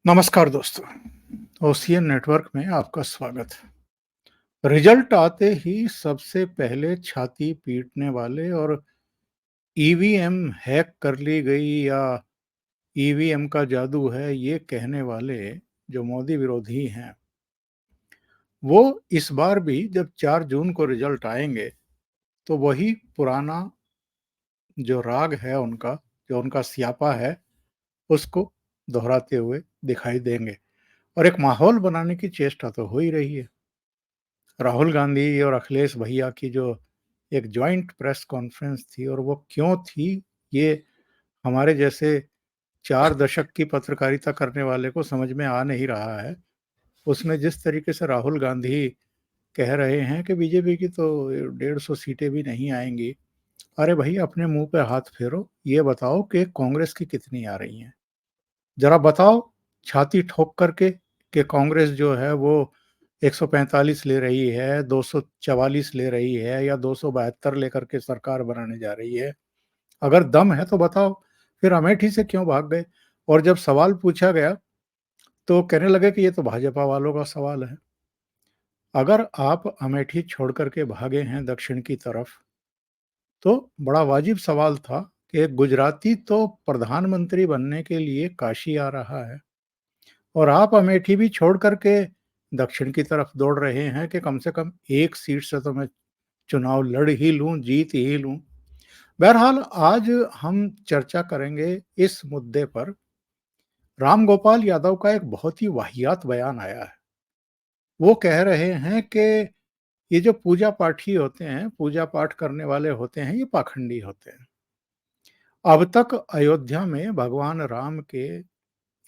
नमस्कार दोस्तों, ocean network में आपका स्वागत है। रिजल्ट आते ही सबसे पहले छाती पीटने वाले और ईवीएम हैक कर ली गई या ईवीएम का जादू है, ये कहने वाले जो मोदी विरोधी हैं, वो इस बार भी जब 4 जून को रिजल्ट आएंगे, तो वही पुराना जो राग है उनका, जो उनका स्यापा है, उसको दोहराते हुए दिखाई देंगे और एक माहौल बनाने की चेष्टा तो हो ही रही है। राहुल गांधी और अखिलेश भैया की जो एक जॉइंट प्रेस कॉन्फ्रेंस थी और वो क्यों थी, ये हमारे जैसे 4 दशक की पत्रकारिता करने वाले को समझ में आ नहीं रहा है। उसमें जिस तरीके से राहुल गांधी कह रहे हैं कि बीजेपी की तो 150 सीटें भी नहीं आएँगी। अरे भई, अपने मुँह पे हाथ फेरो, ये बताओ कि कांग्रेस की कितनी आ रही हैं? ज़रा बताओ छाती ठोक कर के कि कांग्रेस जो है वो 145 ले रही है, 244 ले रही है या 272 लेकर के सरकार बनाने जा रही है। अगर दम है तो बताओ, फिर अमेठी से क्यों भाग गए? और जब सवाल पूछा गया तो कहने लगे कि ये तो भाजपा वालों का सवाल है। अगर आप अमेठी छोड़ कर के भागे हैं दक्षिण की तरफ, तो बड़ा वाजिब सवाल था कि एक गुजराती तो प्रधानमंत्री बनने के लिए काशी आ रहा है और आप अमेठी भी छोड़ कर के दक्षिण की तरफ दौड़ रहे हैं कि कम से कम एक सीट से तो मैं चुनाव लड़ ही लूं, जीत ही लूं। बहरहाल आज हम चर्चा करेंगे इस मुद्दे पर। राम गोपाल यादव का एक बहुत ही वाहियात बयान आया है। वो कह रहे हैं कि ये जो पूजा पाठी होते हैं, पूजा पाठ करने वाले होते हैं, ये पाखंडी होते हैं। अब तक अयोध्या में भगवान राम के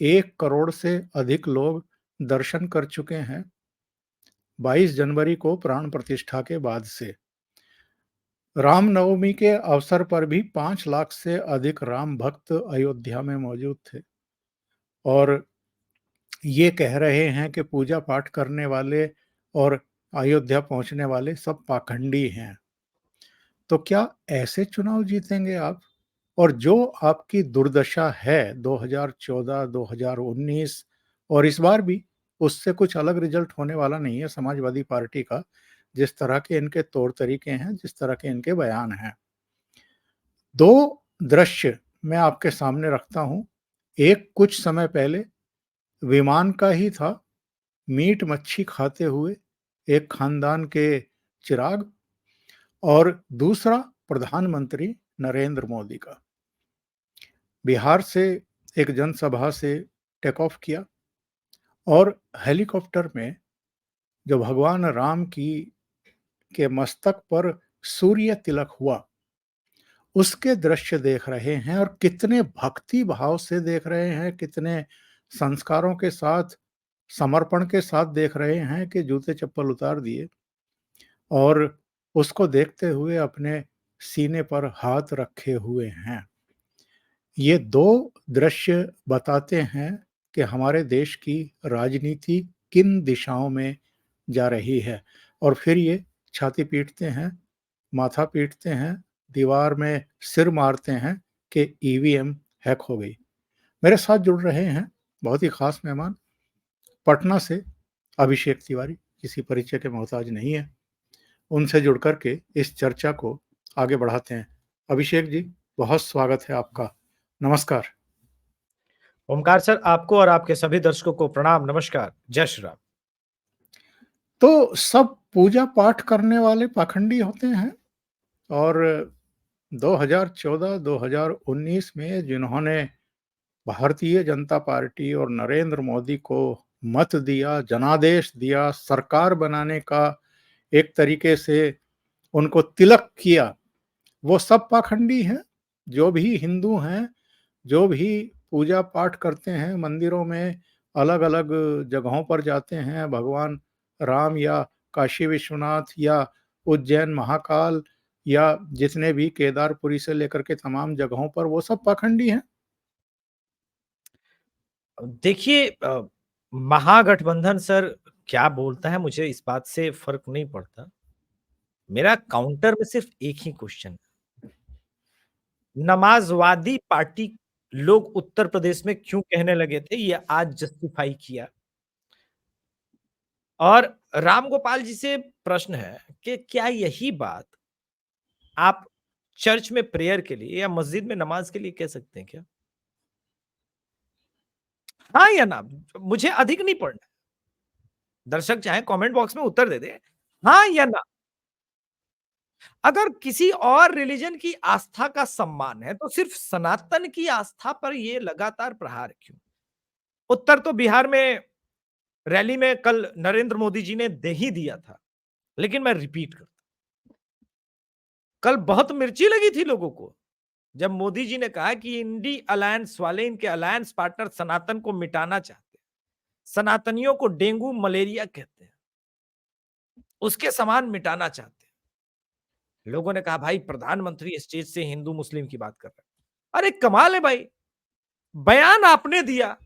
1 करोड़ से अधिक लोग दर्शन कर चुके हैं 22 जनवरी को प्राण प्रतिष्ठा के बाद से। रामनवमी के अवसर पर भी 5 लाख से अधिक राम भक्त अयोध्या में मौजूद थे और ये कह रहे हैं कि पूजा पाठ करने वाले और अयोध्या पहुंचने वाले सब पाखंडी हैं। तो क्या ऐसे चुनाव जीतेंगे आप? और जो आपकी दुर्दशा है 2014, 2019 और इस बार भी, उससे कुछ अलग रिजल्ट होने वाला नहीं है समाजवादी पार्टी का। जिस तरह के इनके तौर तरीके हैं, जिस तरह के इनके बयान हैं। 2 दृश्य मैं आपके सामने रखता हूं। एक कुछ समय पहले विमान का ही था, मीट मच्छी खाते हुए एक खानदान के चिराग, और दूसरा प्रधानमंत्री नरेंद्र मोदी का। बिहार से एक जनसभा से टेक ऑफ किया और हेलीकॉप्टर में जो भगवान राम की के मस्तक पर सूर्य तिलक हुआ, उसके दृश्य देख रहे हैं और कितने भक्ति भाव से देख रहे हैं, कितने संस्कारों के साथ, समर्पण के साथ देख रहे हैं कि जूते चप्पल उतार दिए और उसको देखते हुए अपने सीने पर हाथ रखे हुए हैं। ये 2 दृश्य बताते हैं कि हमारे देश की राजनीति किन दिशाओं में जा रही है। और फिर ये छाती पीटते हैं, माथा पीटते हैं, दीवार में सिर मारते हैं कि ईवीएम हैक हो गई। मेरे साथ जुड़ रहे हैं बहुत ही खास मेहमान, पटना से अभिषेक तिवारी, किसी परिचय के मोहताज नहीं है। उनसे जुड़ कर के इस चर्चा को आगे बढ़ाते हैं। अभिषेक जी, बहुत स्वागत है आपका। नमस्कार। ओमकार सर, आपको और आपके सभी दर्शकों को प्रणाम, नमस्कार, जय श्री राम। तो सब पूजा पाठ करने वाले पाखंडी होते हैं और 2014-2019 में जिन्होंने भारतीय जनता पार्टी और नरेंद्र मोदी को मत दिया, जनादेश दिया, सरकार बनाने का एक तरीके से उनको तिलक किया, वो सब पाखंडी हैं। जो भी हिंदू हैं, जो भी पूजा पाठ करते हैं, मंदिरों में अलग-अलग जगहों पर जाते हैं, भगवान राम या काशी विश्वनाथ या उज्जैन महाकाल या जितने भी केदारपुरी से लेकर के तमाम जगहों पर, वो सब पाखंडी हैं। देखिए महागठबंधन सर क्या बोलता है मुझे इस बात से फ़र्क नहीं पड़ता। मेरा काउंटर में सिर्फ़ एक ही क्वेश्चन है। नमाज़वादी पार्टी लोग उत्तर प्रदेश में क्यों कहने लगे थे, ये आज जस्टिफाई किया। और रामगोपाल जी से प्रश्न है कि क्या यही बात आप चर्च में प्रेयर के लिए या मस्जिद में नमाज के लिए कह सकते हैं क्या? हाँ या ना? मुझे अधिक नहीं पढ़ना। दर्शक चाहे कमेंट बॉक्स में उत्तर दे दे, हाँ या ना? अगर किसी और रिलीजन की आस्था का सम्मान है, तो सिर्फ सनातन की आस्था पर ये लगातार प्रहार क्यों? उत्तर तो बिहार में रैली में कल नरेंद्र मोदी जी ने दे ही दिया था, लेकिन मैं रिपीट करता हूं, कल बहुत मिर्ची लगी थी लोगों को जब मोदी जी ने कहा कि इंडी अलायंस वाले, इनके अलायंस पार्टनर सनातन को मिटाना चाहते हैं, सनातनियों को डेंगू मलेरिया कहते हैं, उसके समान मिटाना चाहते हैं। लोगों ने कहा भाई प्रधानमंत्री स्टेज से हिंदू मुस्लिम की बात कर रहे हैं। अरे कमाल है भाई, बयान आपने दिया,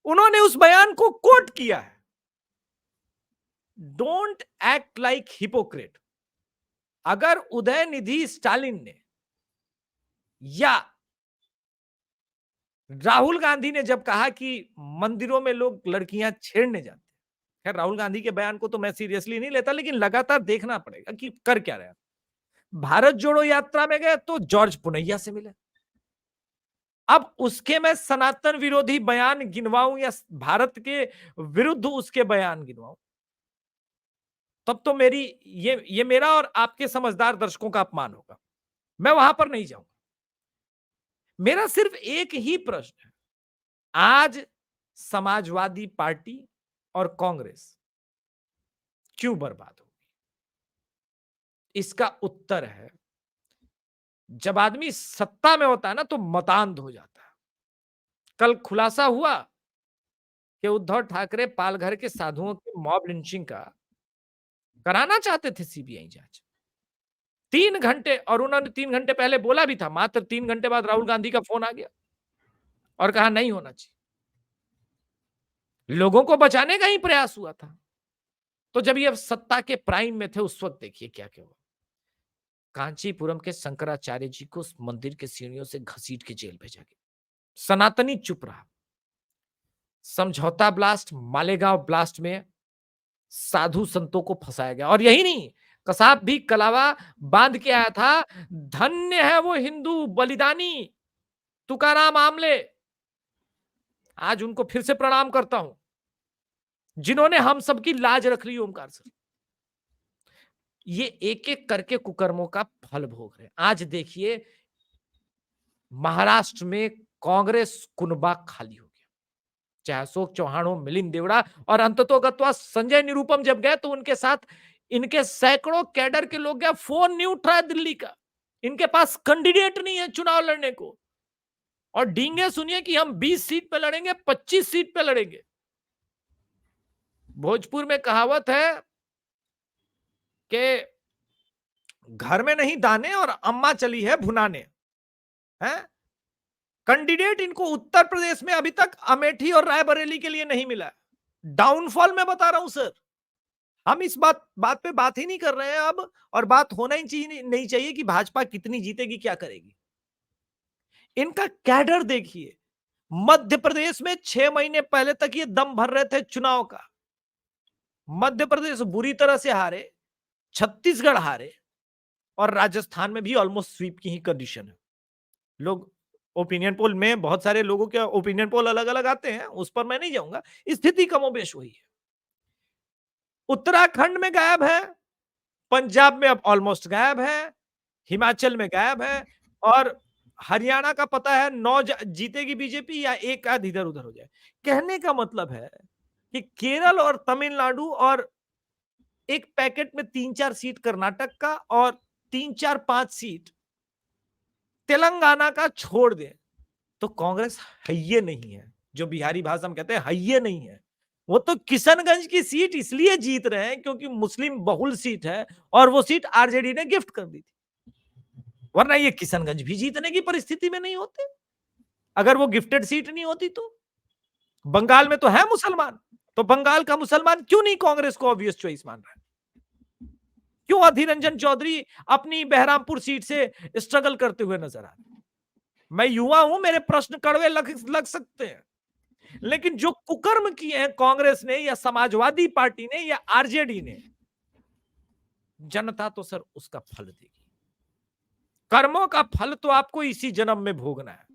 उन्होंने उस बयान को कोट किया है। Don't act like hypocrite. अगर उदयनिधि स्टालिन ने या राहुल गांधी ने जब कहा कि मंदिरों में लोग लड़कियां छेड़ने जाते हैं, खैर राहुल गांधी के बयान को तो मैं सीरियसली नहीं लेता, लेकिन लगातार देखना पड़ेगा कि कर क्या रहे हैं। भारत जोड़ो यात्रा में गए तो जॉर्ज पुनैया से मिले। अब उसके मैं सनातन विरोधी बयान गिनवाऊं या भारत के विरुद्ध उसके बयान गिनवाऊं, तब तो मेरी ये मेरा और आपके समझदार दर्शकों का अपमान होगा। मैं वहां पर नहीं जाऊंगा। मेरा सिर्फ एक ही प्रश्न है, आज समाजवादी पार्टी और कांग्रेस क्यों बर्बाद होगी? इसका उत्तर है, जब आदमी सत्ता में होता है ना तो मतांध हो जाता है। कल खुलासा हुआ कि उद्धव ठाकरे पालघर के साधुओं की मॉब लिंचिंग का कराना चाहते थे सीबीआई जांच। 3 घंटे, और उन्होंने 3 घंटे पहले बोला भी था, मात्र 3 घंटे बाद राहुल गांधी का फोन आ गया और कहा नहीं होना चाहिए। लोगों को बचाने का ही प्रयास हुआ था। तो जब ये सत्ता के प्राइम में थे, उस वक्त देखिए क्या क्या हुआ। कांचीपुरम के शंकराचार्य जी को मंदिर के सीढ़ियों से घसीट के जेल भेजा गया। सनातनी चुप रहा। समझौता ब्लास्ट, मालेगांव ब्लास्ट में साधु संतों को फंसाया गया। और यही नहीं, कसाब भी कलावा बांध के आया था। धन्य है वो हिंदू बलिदानी तुकाराम आमले, आज उनको फिर से प्रणाम करता हूं, जिन्होंने हम सबकी लाज रख ली। ओमकार सर, ये एक एक करके कुकर्मों का फल भोग रहे हैं। आज देखिए महाराष्ट्र में कांग्रेस कुनबा खाली हो गया, चाहे अशोक चौहान हो, मिलिंद देवड़ा, और अंततोगत्वा संजय निरुपम जब गए तो उनके साथ इनके सैकड़ों कैडर के लोग गए। फोन नहीं उठ रहा है दिल्ली का, इनके पास कैंडिडेट नहीं है चुनाव लड़ने को, और डींगे सुनिए कि हम 20 सीट पे लड़ेंगे, 25 सीट पे लड़ेंगे। भोजपुर में कहावत है कि घर में नहीं दाने और अम्मा चली है भुनाने। हैं, कैंडिडेट इनको उत्तर प्रदेश में अभी तक अमेठी और रायबरेली के लिए नहीं मिला। डाउनफॉल में बता रहा हूं सर, हम इस बात पे बात ही नहीं कर रहे हैं अब, और बात होना ही चाहिए नहीं चाहिए कि भाजपा कितनी जीतेगी, क्या करेगी। इनका कैडर देखिए, मध्य प्रदेश में 6 महीने पहले तक ये दम भर रहे थे चुनाव का। मध्य प्रदेश बुरी तरह से हारे, छत्तीसगढ़ हारे, और राजस्थान में भी ऑलमोस्ट स्वीप की ही कंडीशन है। लोग ओपिनियन पोल में, बहुत सारे लोगों के ओपिनियन पोल अलग अलग आते हैं, उस पर मैं नहीं जाऊंगा। स्थिति कमोबेश वही है। उत्तराखंड में गायब है, पंजाब में अब ऑलमोस्ट गायब है, हिमाचल में गायब है, और हरियाणा का पता है 9 जीतेगी बीजेपी या एक आध इधर उधर हो जाए। कहने का मतलब है कि केरल और तमिलनाडु, और एक पैकेट में 3-4 सीट कर्नाटक का, और 3-4-5 सीट तेलंगाना का छोड़ दे, तो कांग्रेस हइये नहीं है। जो बिहारी भाषा में कहते हैं हइये नहीं है। वो तो किशनगंज की सीट इसलिए जीत रहे हैं क्योंकि मुस्लिम बहुल सीट है, और वो सीट आरजेडी ने गिफ्ट कर दी थी, वरना ये किशनगंज भी जीतने की परिस्थिति में नहीं होते अगर वो गिफ्टेड सीट नहीं होती तो। बंगाल में तो है मुसलमान, तो बंगाल का मुसलमान क्यों नहीं कांग्रेस को ऑब्वियस चॉइस मान रहा है? क्यों अधीर रंजन चौधरी अपनी बहरामपुर सीट से स्ट्रगल करते हुए नजर आ रहे? मैं युवा हूं, मेरे प्रश्न कड़वे लग सकते हैं, लेकिन जो कुकर्म किए हैं कांग्रेस ने या समाजवादी पार्टी ने या आरजेडी ने, जनता तो सर उसका फल देगी। कर्मों का फल तो आपको इसी जन्म में भोगना है।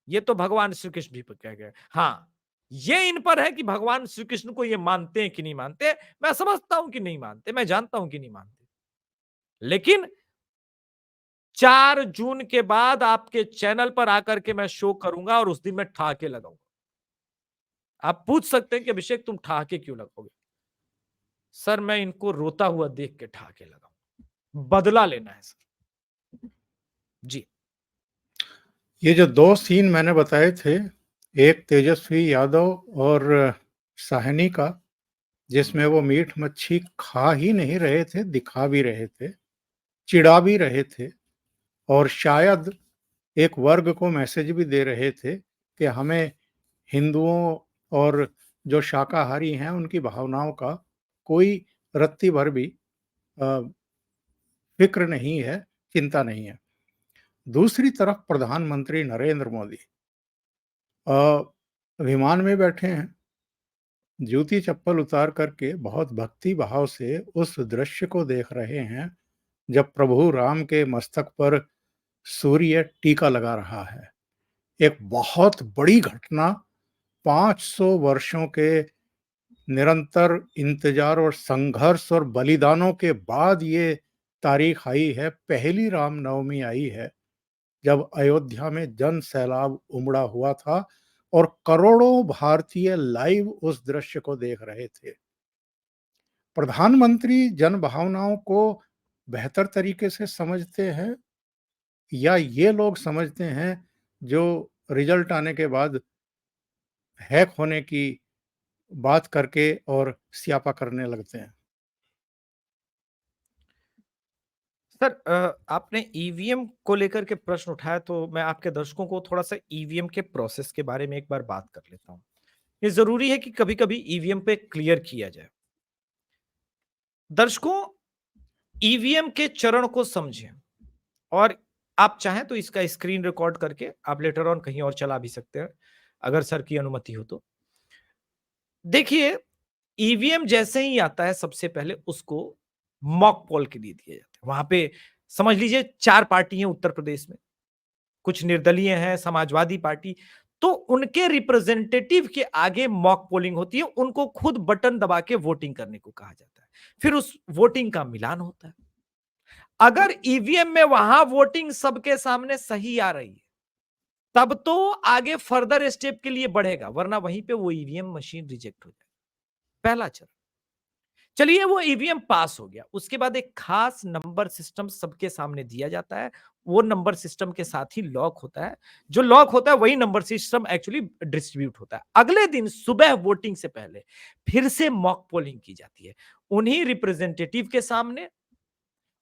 ये तो भगवान श्री कृष्ण भी कह गए। हाँ, ये इन पर है कि भगवान श्री कृष्ण को ये मानते हैं कि नहीं मानते। मैं समझता हूं कि नहीं मानते, मैं जानता हूं कि नहीं मानते, लेकिन 4 जून के बाद आपके चैनल पर आकर के मैं शो करूंगा और उस दिन मैं ठहाके लगाऊंगा। आप पूछ सकते हैं कि अभिषेक तुम ठहाके क्यों लगाओगे? सर मैं इनको रोता हुआ देख के ठहाके लगाऊंगा, बदला लेना है सर। जी। ये जो 2 सीन मैंने बताए थे, एक तेजस्वी यादव और साहनी का, जिसमें वो मीट मच्छी खा ही नहीं रहे थे, दिखा भी रहे थे, चिढ़ा भी रहे थे और शायद एक वर्ग को मैसेज भी दे रहे थे कि हमें हिंदुओं और जो शाकाहारी हैं उनकी भावनाओं का कोई रत्ती भर भी अ, फ़िक्र नहीं है, चिंता नहीं है। दूसरी तरफ प्रधानमंत्री नरेंद्र मोदी विमान में बैठे हैं, जूती चप्पल उतार करके बहुत भक्ति भाव से उस दृश्य को देख रहे हैं जब प्रभु राम के मस्तक पर सूर्य टीका लगा रहा है। एक बहुत बड़ी घटना, 500 वर्षों के निरंतर इंतजार और संघर्ष और बलिदानों के बाद ये तारीख आई है, पहली रामनवमी आई है, जब अयोध्या में जन सैलाब उमड़ा हुआ था और करोड़ों भारतीय लाइव उस दृश्य को देख रहे थे। प्रधानमंत्री जन भावनाओं को बेहतर तरीके से समझते हैं या ये लोग समझते हैं जो रिजल्ट आने के बाद हैक होने की बात करके और स्यापा करने लगते हैं? सर आपने ईवीएम को लेकर के प्रश्न उठाया तो मैं आपके दर्शकों को थोड़ा-सा ईवीएम के प्रोसेस के बारे में एक बार बात कर लेता हूँ। ये ज़रूरी है कि कभी-कभी ईवीएम पे क्लियर किया जाए। दर्शकों, ईवीएम के चरण को समझें और आप चाहें तो इसका स्क्रीन रिकॉर्ड करके आप लेटर ऑन कहीं और चला भी सकते हैं, अगर सर की अनुमति हो तो। देखिए, ईवीएम जैसे ही आता है सबसे पहले उसको मॉक पोल के लिए दिया जाता है। वहां पे समझ लीजिए 4 पार्टी हैं उत्तर प्रदेश में, कुछ निर्दलीय हैं, समाजवादी पार्टी, तो उनके रिप्रेजेंटेटिव के आगे मॉक पोलिंग होती है, उनको खुद बटन दबा के वोटिंग करने को कहा जाता है। फिर उस वोटिंग का मिलान होता है। अगर ईवीएम में वहां वोटिंग सबके सामने सही आ रही है, तब तो आगे फर्दर स्टेप के लिए बढ़ेगा, वरना वहीं पे वो ईवीएम मशीन रिजेक्ट हो जाएगी। पहला चरण। चलिए वो ईवीएम पास हो गया, उसके बाद एक खास नंबर सिस्टम सबके सामने दिया जाता है, वो नंबर सिस्टम के साथ ही लॉक होता है, जो लॉक होता है वही नंबर सिस्टम एक्चुअली डिस्ट्रीब्यूट होता है। अगले दिन सुबह वोटिंग से पहले फिर से मॉक पोलिंग की जाती है, उन्हीं रिप्रेजेंटेटिव के सामने,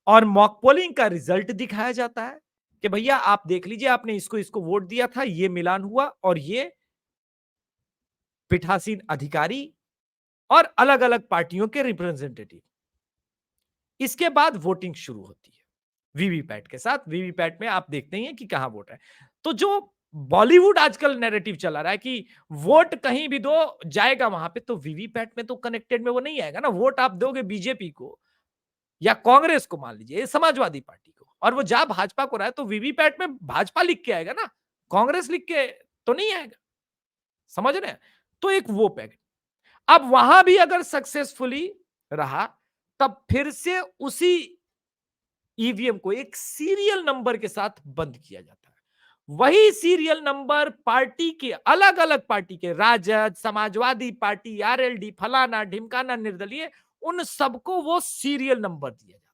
और मॉक पोलिंग का रिजल्ट दिखाया जाता है कि भैया आप देख लीजिए, आपने इसको इसको वोट दिया था, ये मिलान हुआ और ये पीठासीन अधिकारी और अलग अलग पार्टियों के रिप्रेजेंटेटिव। इसके बाद वोटिंग शुरू होती है वीवीपैट के साथ। वीवीपैट में आप देखते ही हैं कि कहां वोट है। तो जो बॉलीवुड आजकल नैरेटिव चला रहा है कि वोट कहीं भी दो जाएगा वहां पे, तो वीवीपैट में तो कनेक्टेड में वो नहीं आएगा ना। वोट आप दोगे बीजेपी को या कांग्रेस को, मान लीजिए समाजवादी पार्टी को, और वो जा भाजपा को रहा है, तो वीवीपैट में भाजपा लिख के आएगा ना, कांग्रेस लिख के तो नहीं आएगा। समझ रहे हैं? तो एक वो पैकेट। अब वहां भी अगर सक्सेसफुली रहा, तब फिर से उसी ईवीएम को एक सीरियल नंबर के साथ बंद किया जाता है। वही सीरियल नंबर पार्टी के, अलग अलग पार्टी के, राजद, समाजवादी पार्टी, आरएलडी, फलाना ढिमकाना, निर्दलीय, उन सबको वो सीरियल नंबर दिया जाता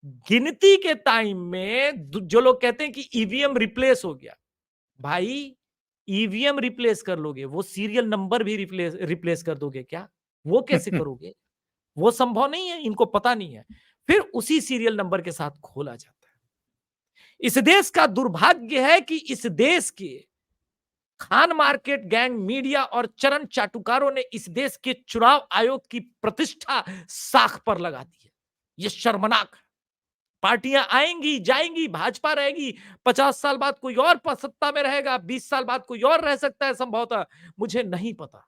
है। गिनती के टाइम में जो लोग कहते हैं कि ईवीएम रिप्लेस हो गया, भाई ईवीएम रिप्लेस कर लोगे, वो सीरियल नंबर भी रिप्लेस रिप्लेस कर दोगे क्या? वो कैसे करोगे? वो संभव नहीं है, इनको पता नहीं है। फिर उसी सीरियल नंबर के साथ खोला जाता है। इस देश का दुर्भाग्य है कि इस देश के खान मार्केट गैंग, मीडिया और चरण चाटुकारों ने इस देश के चुनाव आयोग की प्रतिष्ठा साख पर लगा दी है। यह शर्मनाक है। पार्टियां आएंगी जाएंगी, भाजपा रहेगी, 50 साल बाद कोई और सत्ता में रहेगा, 20 साल बाद कोई और रह सकता है संभवतः, मुझे नहीं पता।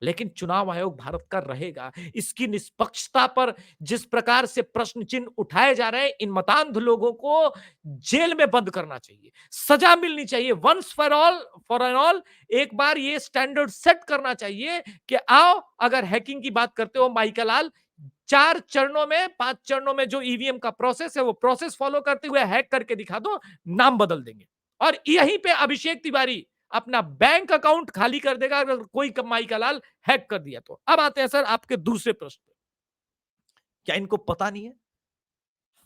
लेकिन चुनाव आयोग भारत का रहेगा। इसकी निष्पक्षता पर जिस प्रकार से प्रश्न चिन्ह उठाए जा रहे हैं, इन मतांध लोगों को जेल में बंद करना चाहिए, सजा मिलनी चाहिए, वंस फॉर एन ऑल। एक बार ये स्टैंडर्ड सेट करना चाहिए कि आओ, अगर हैकिंग की बात करते हो माइकल लाल, 4 चरणों में 5 चरणों में जो ईवीएम का प्रोसेस है, वो प्रोसेस फॉलो करते हुए हैक करके दिखा दो, नाम बदल देंगे। और यहीं पे अभिषेक तिवारी अपना बैंक अकाउंट खाली कर देगा अगर कोई कमाई का लाल हैक कर दिया तो। अब आते हैं सर आपके दूसरे प्रश्न पे। क्या इनको पता नहीं है?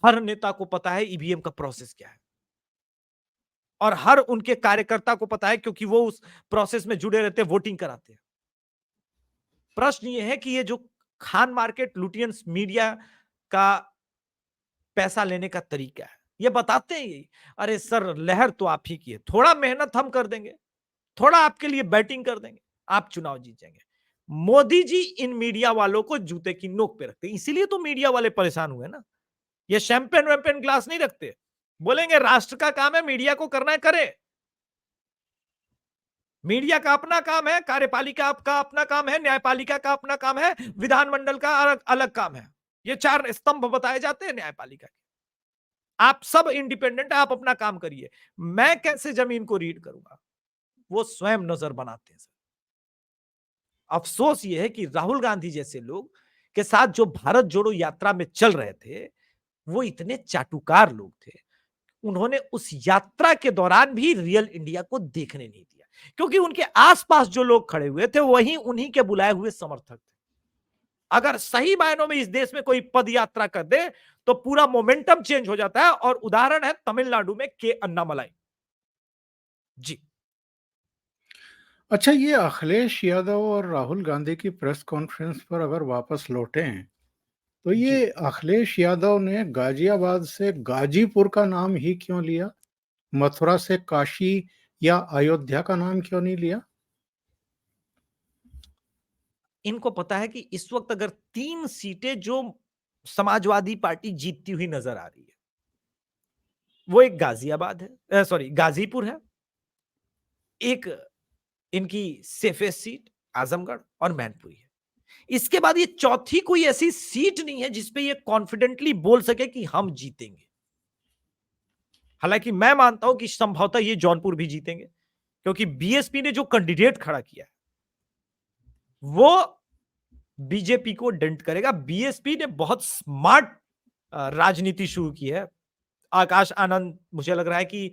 हर नेता को पता है ईवीएम का प्रोसेस क्या है, और हर उनके कार्यकर्ता को पता है, क्योंकि वो उस प्रोसेस में जुड़े रहते हैं, वोटिंग कराते हैं। प्रश्न ये है कि ये जो खान मार्केट लुटियंस मीडिया का पैसा लेने का तरीका है, ये बताते हैं यही, अरे सर लहर तो आप ही की है, थोड़ा मेहनत हम कर देंगे, थोड़ा आपके लिए बैटिंग कर देंगे, आप चुनाव जीत जाएंगे। मोदी जी इन मीडिया वालों को जूते की नोक पे रखते हैं, इसीलिए तो मीडिया वाले परेशान हुए ना। ये शैंपेन वैम्पेन ग्लास नहीं रखते, बोलेंगे राष्ट्र का काम है, मीडिया को करना है करे। मीडिया का अपना काम है, कार्यपालिका का अपना काम है, न्यायपालिका का अपना काम है, विधानमंडल का अलग अलग काम है। ये 4 स्तंभ बताए जाते हैं न्यायपालिका के। आप सब इंडिपेंडेंट है, आप अपना काम करिए, मैं कैसे जमीन को रीड करूंगा? वो स्वयं नजर बनाते हैं। अफसोस ये है कि राहुल गांधी जैसे लोग के साथ जो भारत जोड़ो यात्रा में चल रहे थे, वो इतने चाटुकार लोग थे, उन्होंने उस यात्रा के दौरान भी रियल इंडिया को देखने नहीं दिया, क्योंकि उनके आसपास जो लोग खड़े हुए थे वही उन्हीं के बुलाए हुए समर्थक थे। अगर सही मायनों में इस देश में कोई पद यात्रा कर दे तो पूरा मोमेंटम चेंज हो जाता है, और उदाहरण है तमिलनाडु में के अन्नामलाई जी। अच्छा, ये अखिलेश यादव और राहुल गांधी की प्रेस कॉन्फ्रेंस पर अगर वापस लौटें, तो जी, ये अखिलेश यादव ने गाजियाबाद से गाजीपुर का नाम ही क्यों लिया? मथुरा से काशी या अयोध्या का नाम क्यों नहीं लिया? इनको पता है कि इस वक्त अगर 3 सीटें जो समाजवादी पार्टी जीतती हुई नजर आ रही है, वो एक गाजियाबाद है, सॉरी गाजीपुर है, एक इनकी सेफेस्ट सीट आजमगढ़ और मैनपुरी है। इसके बाद ये चौथी कोई ऐसी सीट नहीं है जिसपे ये कॉन्फिडेंटली बोल सके कि हम जीतेंगे। हालांकि मैं मानता हूं कि संभवतः ये जौनपुर भी जीतेंगे, क्योंकि बीएसपी ने जो कैंडिडेट खड़ा किया है वो बीजेपी को डेंट करेगा। बीएसपी ने बहुत स्मार्ट राजनीति शुरू की है। आकाश आनंद, मुझे लग रहा है कि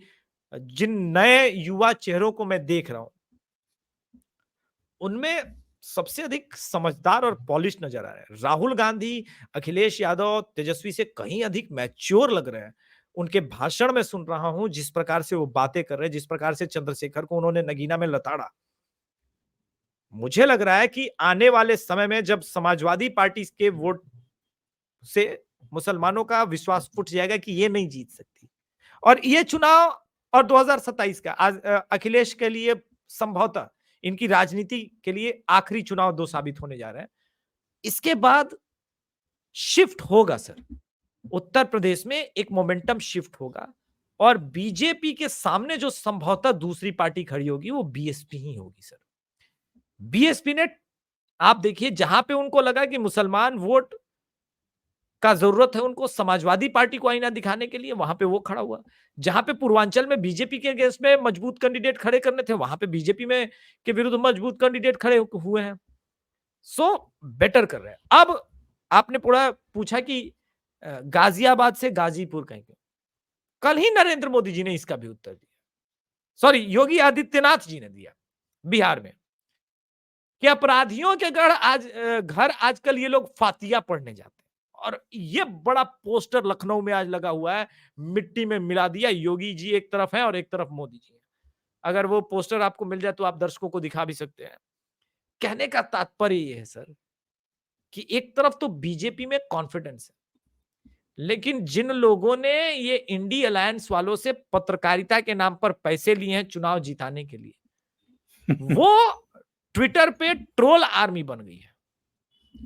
जिन नए युवा चेहरों को मैं देख रहा हूं, उनमें सबसे अधिक समझदार और पॉलिश नजर आ रहे हैं। राहुल गांधी, अखिलेश यादव तेजस्वी से कहीं अधिक मैच्योर लग रहे हैं। उनके भाषण में सुन रहा हूं, जिस प्रकार से वो बातें कर रहे हैं, जिस प्रकार से चंद्रशेखर को उन्होंने नगीना में लताड़ा, मुझे लग रहा है कि आने वाले समय में जब समाजवादी पार्टी के वोट से मुसलमानों का विश्वास फुट जाएगा कि ये नहीं जीत सकती, और ये चुनाव और 2027 का आज अखिलेश के लिए संभवतः इनकी राजनीति के लिए आखिरी चुनाव 2 साबित होने जा रहे हैं। इसके बाद शिफ्ट होगा सर, उत्तर प्रदेश में एक मोमेंटम शिफ्ट होगा, और बीजेपी के सामने जो संभवतः दूसरी पार्टी खड़ी होगी वो बीएसपी ही होगी सर। बीएसपी ने, आप देखिए, जहां पे उनको लगा कि मुसलमान वोट का जरूरत है उनको समाजवादी पार्टी को आईना दिखाने के लिए, वहां पे वो खड़ा हुआ। जहां पे पूर्वांचल में बीजेपी के अगेंस्ट में मजबूत कैंडिडेट खड़े करने थे, वहां पे बीजेपी में के विरुद्ध मजबूत कैंडिडेट खड़े हुए हैं। सो बेटर कर रहे हैं। अब आपने पूरा पूछा कि गाजियाबाद से गाजीपुर कहेंगे, कल ही नरेंद्र मोदी जी ने इसका भी उत्तर दिया, सॉरी योगी आदित्यनाथ जी ने दिया बिहार में, कि अपराधियों के घर आजकल ये लोग फातिया पढ़ने जाते हैं। और ये बड़ा पोस्टर लखनऊ में आज लगा हुआ है, मिट्टी में मिला दिया, योगी जी एक तरफ है और एक तरफ मोदी जी है। अगर वो पोस्टर आपको मिल जाए तो आप दर्शकों को दिखा भी सकते हैं। कहने का तात्पर्य ये है सर कि एक तरफ तो बीजेपी में कॉन्फिडेंस है, लेकिन जिन लोगों ने ये इंडी अलायंस वालों से पत्रकारिता के नाम पर पैसे लिए हैं चुनाव जिताने के लिए, वो ट्विटर पे ट्रोल आर्मी बन गई है।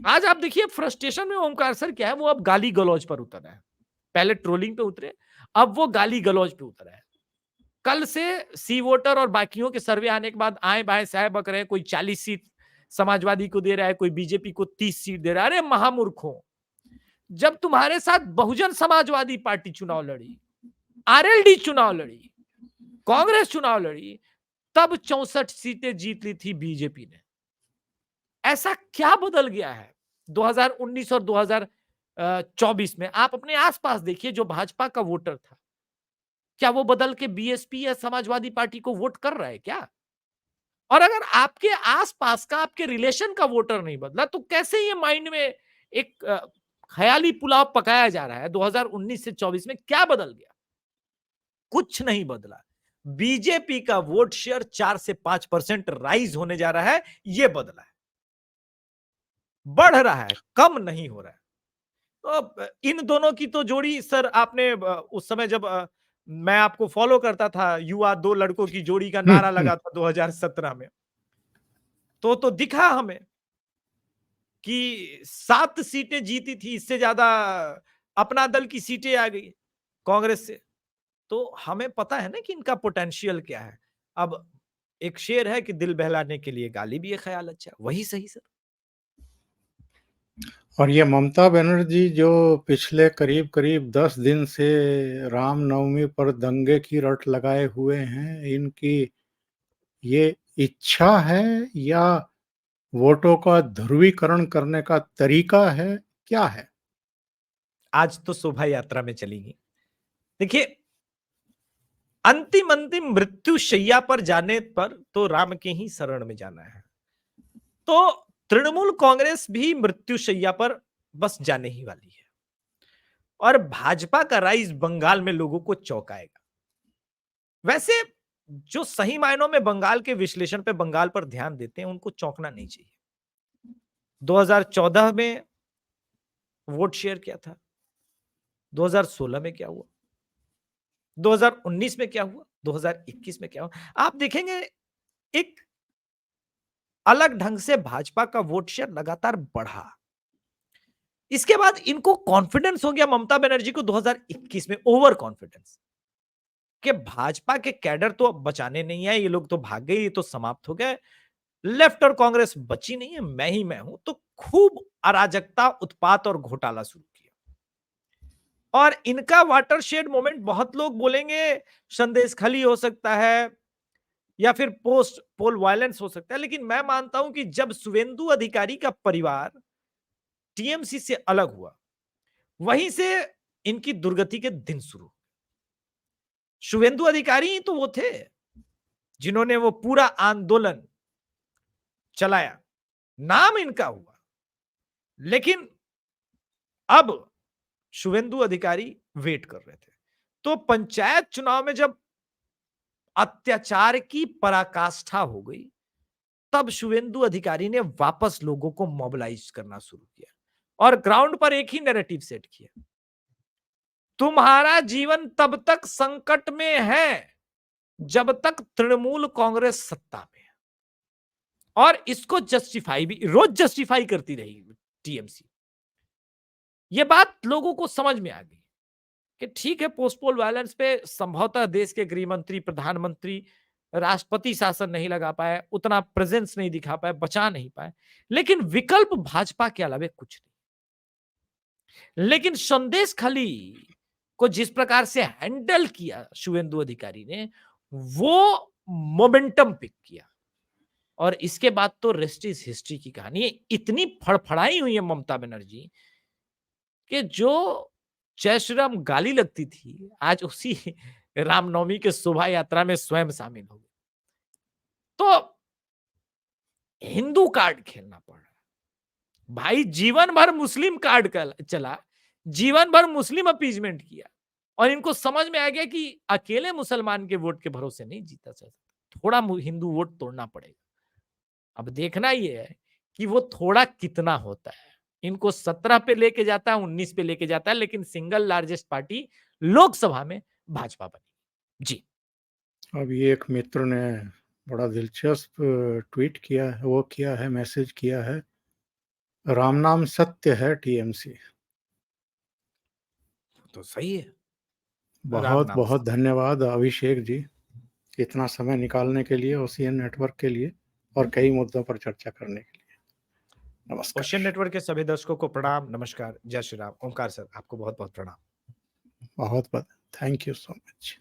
आज आप देखिए फ्रस्ट्रेशन में ओमकार सर क्या है, वो अब गाली गलौज पर उतर है। पहले ट्रोलिंग पे उतरे, अब वो गाली गलौज पे उतर है। कल से सी वोटर और बाकियों के सर्वे आने के बाद आए बाएं साए बक रहे हैं, कोई 40 सीट समाजवादी को दे रहा है, कोई बीजेपी को 30 सीट दे रहा है। अरे महामूर्खों, जब तुम्हारे साथ बहुजन समाजवादी पार्टी चुनाव लड़ी, आरएलडी चुनाव लड़ी, कांग्रेस चुनाव लड़ी, तब 64 सीटें जीत ली थी बीजेपी ने। ऐसा क्या बदल गया है 2019 और 2024 में? आप अपने आसपास देखिए, जो भाजपा का वोटर था, क्या वो बदल के बीएसपी या समाजवादी पार्टी को वोट कर रहा है क्या? और अगर आपके आसपास का, आपके रिलेशन का वोटर नहीं बदला, तो कैसे ये माइंड में एक ख्याली पुलाव पकाया जा रहा है? 2019 से 24 में क्या बदल गया? कुछ नहीं बदला। बीजेपी का वोट शेयर 4 से 5% राइज होने जा रहा है, ये बदला है। बढ़ रहा है, कम नहीं हो रहा है। तो इन दोनों की तो जोड़ी सर, आपने उस समय जब मैं आपको फॉलो करता था, युवा दो लड़कों की जोड़ी का नारा लगा था 2017 में, तो दिखा हमें कि 7 सीटें जीती थी, इससे ज्यादा अपना दल की सीटें आ गई कांग्रेस से। तो हमें पता है ना कि इनका पोटेंशियल क्या है। अब एक शेर है कि दिल बहलाने के लिए गाली भी है ख्याल अच्छा, वही सही सर। और ये ममता बनर्जी जो पिछले करीब-करीब 10 दिन से रामनवमी पर दंगे की रट लगाए हुए हैं, इनकी ये इच्छा है या वोटों का ध्रुवीकरण करने का तरीका है, क्या है? आज तो शोभा यात्रा में चलेंगी। देखिए, अंतिम मृत्यु शैया पर जाने पर तो राम के ही शरण में जाना है। तो तृणमूल कांग्रेस भी मृत्यु शैया पर बस जाने ही वाली है, और भाजपा का राइज बंगाल में लोगों को चौंकाएगा। वैसे जो सही मायनों में बंगाल के विश्लेषण पे, बंगाल पर ध्यान देते हैं, उनको चौंकना नहीं चाहिए। 2014 में वोट शेयर क्या था, 2016 में क्या हुआ, 2019 में क्या हुआ, 2021 में क्या हुआ, आप देखेंगे एक अलग ढंग से भाजपा का वोट शेयर लगातार बढ़ा। इसके बाद इनको कॉन्फिडेंस हो गया ममता बनर्जी को 2021 में, ओवर कॉन्फिडेंस, कि भाजपा के कैडर तो अब बचाने नहीं है, ये लोग तो भाग गए, ये तो समाप्त हो गए, लेफ्ट और कांग्रेस बची नहीं है, मैं हूं। तो खूब अराजकता, उत्पात और घोटाला शुरू किया। और इनका वाटरशेड मोमेंट, बहुत लोग बोलेंगे संदेश खली हो सकता है या फिर पोस्ट पोल वायलेंस हो सकता है, लेकिन मैं मानता हूं कि जब शुवेंदु अधिकारी का परिवार टीएमसी से अलग हुआ, वहीं से इनकी दुर्गति के दिन शुरू। शुवेंदु अधिकारी ही तो वो थे जिन्होंने वो पूरा आंदोलन चलाया, नाम इनका हुआ। लेकिन अब शुवेंदु अधिकारी वेट कर रहे थे। तो पंचायत चुनाव में जब अत्याचार की पराकाष्ठा हो गई, तब शुवेंदु अधिकारी ने वापस लोगों को मोबिलाइज करना शुरू किया और ग्राउंड पर एक ही नैरेटिव सेट किया, तुम्हारा जीवन तब तक संकट में है जब तक तृणमूल कांग्रेस सत्ता में है। और इसको जस्टिफाई भी रोज जस्टिफाई करती रही टीएमसी। ये बात लोगों को समझ में आ गई कि ठीक है, पोस्टपोल वायलेंस पे संभवतः देश के गृह मंत्री, प्रधानमंत्री, राष्ट्रपति शासन नहीं लगा पाए, उतना प्रेजेंस नहीं दिखा पाए, बचा नहीं पाए, लेकिन विकल्प भाजपा के अलावा कुछ नहीं। लेकिन संदेश खली को जिस प्रकार से हैंडल किया शुवेंदु अधिकारी ने, वो मोमेंटम पिक किया, और इसके बाद तो रेस्ट इज हिस्ट्री की कहानी है। इतनी फड़फड़ाई हुई है ममता बनर्जी कि जो जय श्री राम गाली लगती थी, आज उसी रामनवमी के शोभा यात्रा में स्वयं शामिल हो गए। तो हिंदू कार्ड खेलना पड़ रहा है भाई। जीवन भर मुस्लिम कार्ड चला, जीवन भर मुस्लिम अपीजमेंट किया, और इनको समझ में आ गया कि अकेले मुसलमान के वोट के भरोसे नहीं जीता जा सकता, थोड़ा हिंदू वोट तोड़ना पड़ेगा। अब देखना ये है कि वो थोड़ा कितना होता है। इनको 17 पे लेके जाता है, 19 पे लेके जाता है, लेकिन सिंगल लार्जेस्ट पार्टी लोकसभा में भाजपा बनी। जी। अब ये एक मित्र ने बड़ा दिलचस्प ट्वीट किया है, वो किया है, मैसेज किया है, राम नाम सत्य है टीएमसी। तो सही है। राम बहुत नाम बहुत सिमरन। धन्यवाद अभिषेक जी, इतना समय निकालने के लिए ओशियन नेटवर्क के लिए और कई मुद्दों पर चर्चा करने के लिए। नमस्कार। ओशियन नेटवर्क के सभी दर्शकों को प्रणाम, नमस्कार, जय श्री राम। ओमकार सर, आपको बहुत बहुत प्रणाम। बहुत बहुत थैंक यू सो मच।